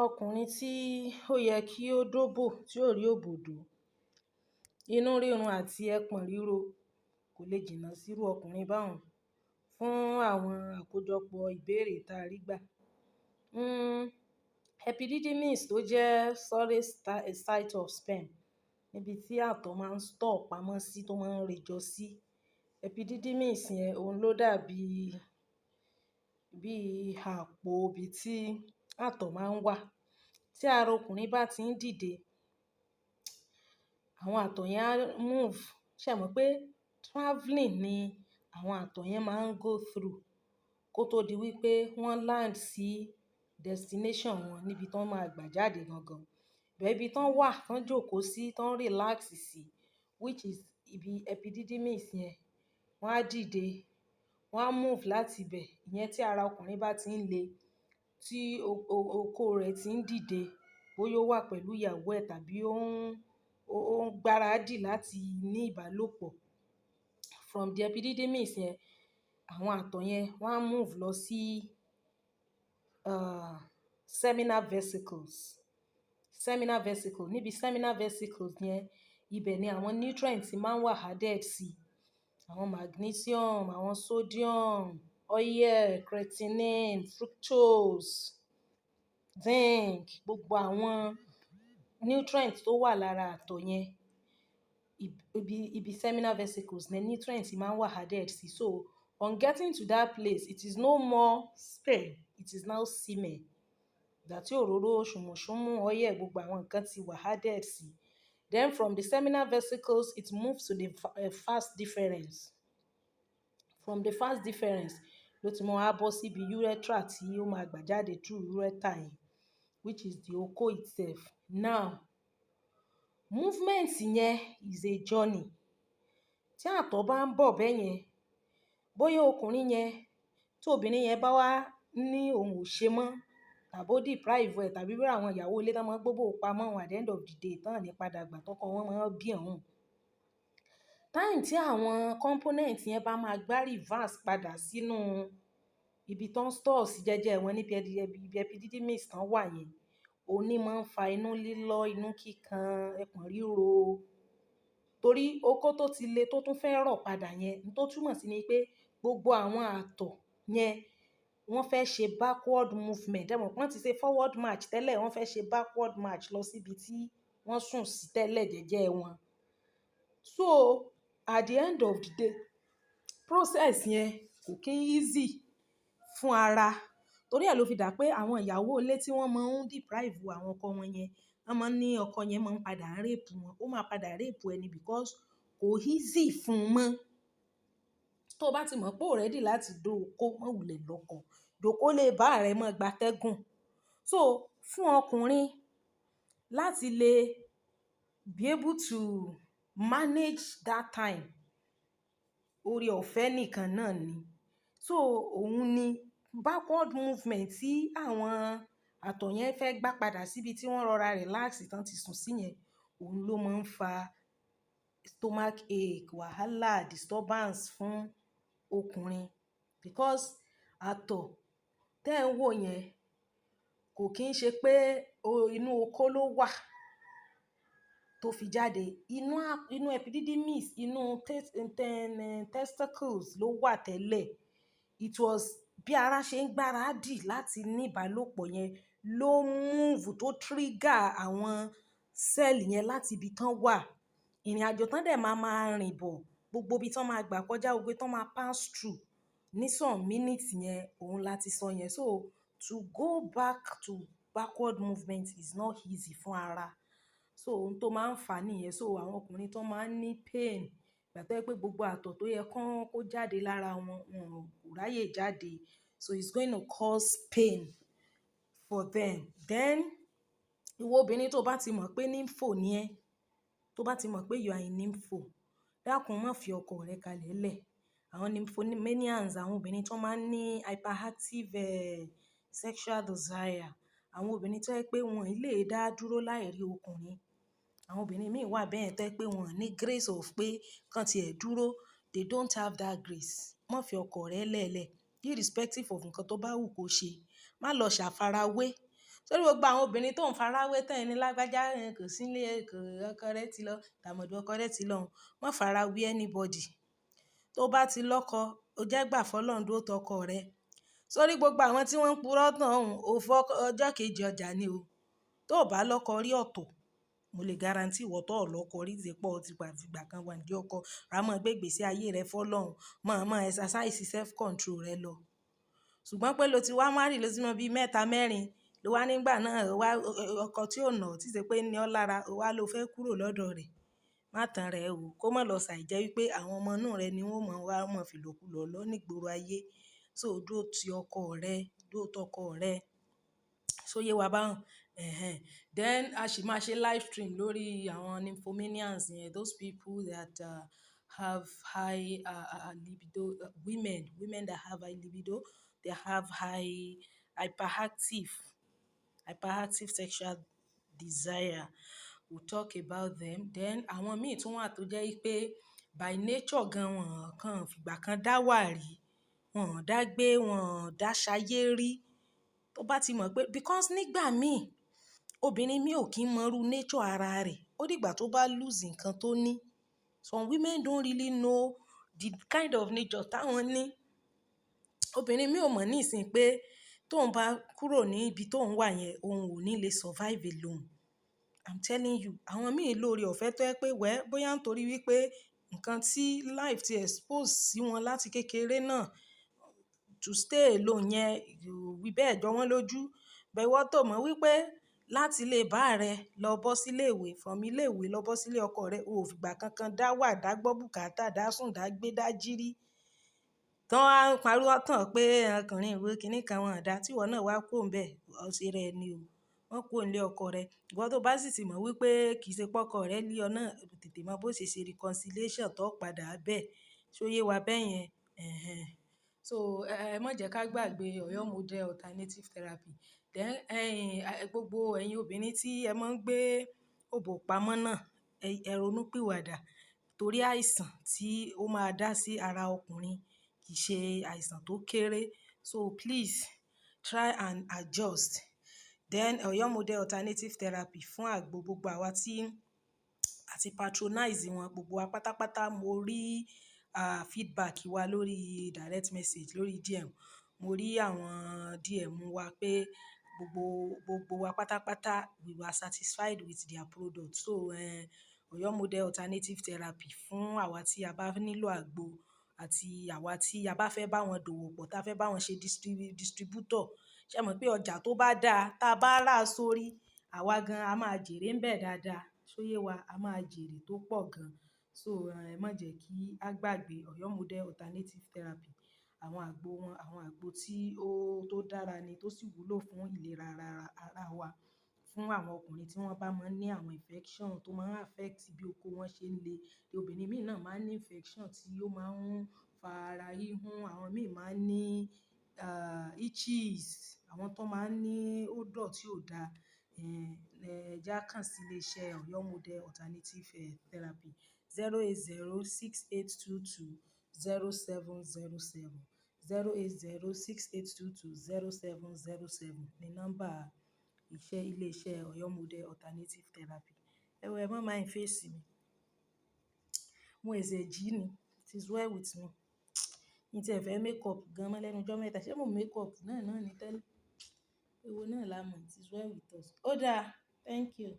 Ọkùnrin tí ó yẹ kí ó dóbò tí ò rí òbòdò, inú rírun àti ẹpọ̀n ríro kò lè jìnnà sírú ọkùnrin báwọn fún àwọn àkójọpọ̀ ìbéèrè tá a rí gbà. Epididymis tó jẹ́ storage site of sperm, níbi tí àtọ̀ máa ń store pamọ́ sí tó máa ń rejọ sí. Epididymis yẹn òun ló dàbí àpò ibi tí àtọ̀ máa ń wà. Tí ara ọkùnrin bá ti ń dìde, àwọn àtọ̀ yẹn á move. Ṣé ẹ mọ̀ pé travelling ni àwọn àtọ̀ yẹn máa ń go through kó tó di wípé wọ́n land sí destination wọn níbi tí wọ́n máa gbà jáde gangan. Bẹ́ẹ̀ ibi tí wọ́n wà, tí wọ́n jókòó sí, tí wọ́n relax sí, which is ibi epididymis yẹn, wọ́n á dìde, wọ́n á move láti ibẹ̀. Ìyẹn tí ara ọkùnrin bá ti ń le, tí okó rẹ̀ ti ń dìde, bóyá ó wà pẹ̀lú ìyàwó ẹ̀ tàbí ó ń gbáradì láti ní ìbálòpọ̀. From the epididymis yẹn, àwọn àtọ̀ yẹn wọ́n á move lọ sí seminal vesicles. Seminal vesicle, níbi seminal vesicles yẹn, ibẹ̀ ni àwọn nutrients máa ń wà added sí. Àwọn magnesium, àwọn sodium, oil, creatinine, fructose, zinc, gbogbo àwọn nutrients tó wà lára àtọ̀ yẹn, ibi seminal vesicles ní nutrients máa ń wà added sí. So on getting to that place, it is no more sperm, it is now semen. Ìgbà tí òróró ṣùmùṣùmù oil gbogbo àwọn nǹkan ti wà added sí. Then from the seminal vesicles, it moves to the vas deferens. From the vas deferens ló ti máa bọ́ síbi urethra tí ó máa gbà jáde through urethra yẹn, which is the oko itself. Now, movement yẹn is a journey. Tí àtọ̀ bá ń bọ̀ bẹ́ẹ̀ yẹn, bóyá ọkùnrin yẹn, tí obìnrin yẹn bá wá ní òun ò ṣe mọ́, tàbí ó deprive ẹ̀, tàbí bí àwọn ìyàwó ilé tán máa ń gbóbò pamọ́ wọn at the end of the day tán ní padà gbà tọkọ wọn máa ń bí ọ̀hún. Time tí àwọn component yẹn bá máa gbá reverse padà sínú ibi tán store sí jẹ́jẹ́ wọn níbi epididymis tán wà yẹn, òní máa ń fa inú lílọ́, inú kíkan, ẹpọ̀n ríro. Torí okó tó ti le tó tún fẹ́ rọ̀ padà yẹn, tó túmọ̀ sí ni pé gbogbo àwọn àtọ̀ yẹn wọ́n fẹ́ ṣe backward movement. Ẹ mọ̀ pé wọ́n ti ṣe forward march tẹ́lẹ̀, wọ́n fẹ́ ṣe backward march lọ síbi tí wọ́n sùn sí tẹ́lẹ̀ jẹ́jẹ́ wọn. So at the end of the day, process yẹn kò kí ń easy fún ara. Torí ẹ̀ ló fi dà pé àwọn ìyàwó ilé tí wọ́n máa ń deprive àwọn ọkọ wọn yẹn, wọ́n máa ń ní ọkọ yẹn máa ń padà rape wọn. Ó máa padà rape ẹni because kò easy fún un mọ́. Tó bá ti mọ̀ pé o ready láti dó okó, má wulẹ̀ lọ́kọ. Jókòó lè bá rẹ mọ́ gbatẹ́gùn. So fún ọkùnrin láti lè be able to manage that time, oore ọ̀fẹ́ nìkan náà ni. So òun ni backward movement tí àwọn àtọ̀ yẹn fẹ́ gbá padà síbi tí wọ́n rọra relax tán ti sùn sí yẹn, òun ló máa ń fa stomach ache, wàhálà, disturbance fún ọkùnrin. Because àtọ̀ tẹ́ ń wò yẹn kò kí ń ṣe pé inú okó ló wà tó fi jáde. Inú epididymis, inú testicles ló wà tẹ́lẹ̀. It was bí ara ṣe ń gbáradì láti ní ìbálòpọ̀ yẹn ló move tó trigger àwọn cell yẹn láti ibi tán wà. Ìrìnàjò tán dẹ̀ máa rìn bọ̀, gbogbo ibi tán máa gbà kọjá, gbogbo tán máa pass through ní some minutes yẹn, òun láti sọ yẹn. So to go back to backward movement is not easy fún ara. So ohun tó máa ń fà nìyẹn. So àwọn ọkùnrin tó máa ń ní pain, ìgbà tó jẹ́ pé gbogbo àtọ̀ tó yẹ kó jáde lára wọn, wọn kò ráyè jáde. So it's going to cause pain for them. Then ìwọ obìnrin tó bá ti mọ̀ pé nympho ni ẹ́, tó bá ti mọ̀ pé you are a nympho, dákun má fi ọkọ rẹ kalẹ̀ lẹ̀. Àwọn nymphomanians, àwọn obìnrin tó máa ń ní hyperactive sexual desire, àwọn obìnrin tó jẹ́ pé wọn lè dá dúró láì rí ọkùnrin. Àwọn obìnrin míì wà bẹ́ẹ̀ tó jẹ́ pé wọn ní grace of pé kán ti ẹ̀ dúró, they don't have that grace. Má fi ọkọ rẹ lẹ́lẹ̀, irrespective of nǹkan tó bá wù kó ṣe. Má lọ ṣàfarawé. sórí gbogbo àwọn obìnrin tó ń farawé tán ẹni lágbájá kò sí nílé kò ọkọ rẹ̀ ti lọ tàmọ̀dù ọkọ rẹ̀ ti lọ wọ́n farawé anybody tó bá ti lọ́kọ ó jẹ́ gbà fọlọ́run dúró tọkọ rẹ̀ sórí gbogbo àwọn tí wọ́n ń purọ́ tán ọ̀hún òfò ọjọ́ kejì ọjà ni o tó bá lọ́kọ rí ọ̀tọ̀ mo lè garanti ìwọ tó ọlọ́kọ rí ti pọ̀ ti gbà kan wà ní ọkọ rámọ́ gbégbèsè ayé rẹ fọlọ́run mọ̀ exercise self control rẹ lọ ṣùgbọ́n pé lo ti wá márì ló ti mọ bíi mẹ́ta mẹ́rin ló wá nígbà náà wá ọkọ tí ò nà tí ṣe pé ní ọ lára wá ló fẹ́ kúrò lọ́dọ̀ rẹ̀ má tàn rẹ̀ o kó mọ̀ lọ ṣàìjẹ́ wípé àwọn ọmọ inú rẹ ni wọ́n mọ̀ wá mọ̀ fìlòkulò lọ nígboro ayé so dúró ti ọkọ rẹ dúró tọkọ rẹ sóyè wa báwọn then a sì máa ṣe live stream lórí àwọn nymphomanians yẹn those people that have high libido women that have high libido they have hyperactive sexual desire we'll talk about them then àwọn míì tún wà tó jẹ́ pé by nature gan wọn kàn fìgbà kan dá wà rí wọn dá gbé wọn dá ṣayé rí tó bá ti mọ̀ pé because nígbà míì obìnrin mi ò kí ń mọrú nature ara rẹ̀ ó dìgbà tó bá lose nǹkan tó ní some women don't really know the kind of nature táwọn ní obìnrin mi ò mọ̀ ní ìsìn pé tóun bá kúrò ní ibi tóun wà yẹn òun ò ní lè survive alone I'm telling you àwọn míì lórí ọ̀fẹ́ tó yẹ pé bóyá nítorí wípé nǹkan tí life ti expose sí wọn láti kékeré náà to stay alone yẹn wí bẹ́ẹ̀ jọ wọ́n lójú bẹ̀wọ́ tó mọ̀ wípé láti ilé bá rẹ lọ bọ́ sílé ìwé from ilé ìwé lọ bọ́ sílé ọkọ rẹ ò fìgbà kankan dá wà dá gbọ́ bùkátà dá sùn dá gbé dá jírí tán á pariwo tán pé ọkùnrin ìwé kìíní kan wọn àdá tíwọ náà wá kó ń bẹ̀ ọ̀sẹ̀ rẹ ni o wọ́n kó ń lé ọkọ rẹ ìwọ tó bá sì ti mọ̀ wípé kì í ṣe pọ́kọ rẹ lé ọ náà tètè mọ bó ṣe reconciliation tó padà bẹ́ẹ̀ ṣóyé wa bẹ́ẹ̀ yẹn so ẹ má jẹ́ ká gbàgbé Ọ̀yọ́ model alternative therapy then gbogbo ẹ̀yin obìnrin tí ẹ máa ń gbé òbò pamọ́ náà ẹ ronú pìwàdà torí àìsàn tí ó máa dá sí ara ọkùnrin kì í ṣe àìsàn tó kéré so please try and adjust then Ọ̀yọ́ model alternative therapy fún àgbo gbogbo àwa tí àti patronize wọn gbogbo wa pátápátá mo rí feedback wa lórí direct message lórí DM mo rí àwọn DM wa pé gbogbo wa pátápátá we were satisfied with their product so Ọ̀yọ́ model alternative therapy fún àwa tí a bá nílò àgbo àti àwa tí a bá fẹ́ bá wọn dòwò pọ̀ tá a fẹ́ bá wọn ṣe distributor ṣe mọ̀ pé ọjà tó bá dáa tá a bá rà sórí àwa gan a máa jèrè ń bẹ̀ dáadáa ṣóyé wa a máa jèrè tó pọ̀ gan so ẹ má jẹ́ kí a gbàgbé Ọ̀yọ́ model alternative therapy àwọn àgbo wọn àwọn àgbo tí ó tó dára ni tó sì wúlò fún ìlera ara wa fún àwọn ọkùnrin tí wọ́n bá máa ń ní àwọn infection tó máa ń affect bí oko wọn ṣe ń le obìnrin míì náà máa ń ní infection tí ó máa ń fa ara híhun àwọn míì máa ń ní itches àwọn tó máa ń ní odor tí ò dáa ẹja kàn sí iléeṣẹ́ Ọ̀yọ́ model alternative therapy 08068220707 08068220707 ní nọ́mbà iléeṣẹ́ Ọ̀yọ́ model alternative therapy ẹ má máa ń fèsì mi mo ẹ̀sẹ̀ jí ni it is well with me ní tí ẹ fẹ́ make up gan mọ́ lẹ́nu ọjọ́ mẹ́ta ṣé mo make up náà ní tẹ́lẹ̀ èwo náà la mọ̀ it is well with us ó dáa thank you.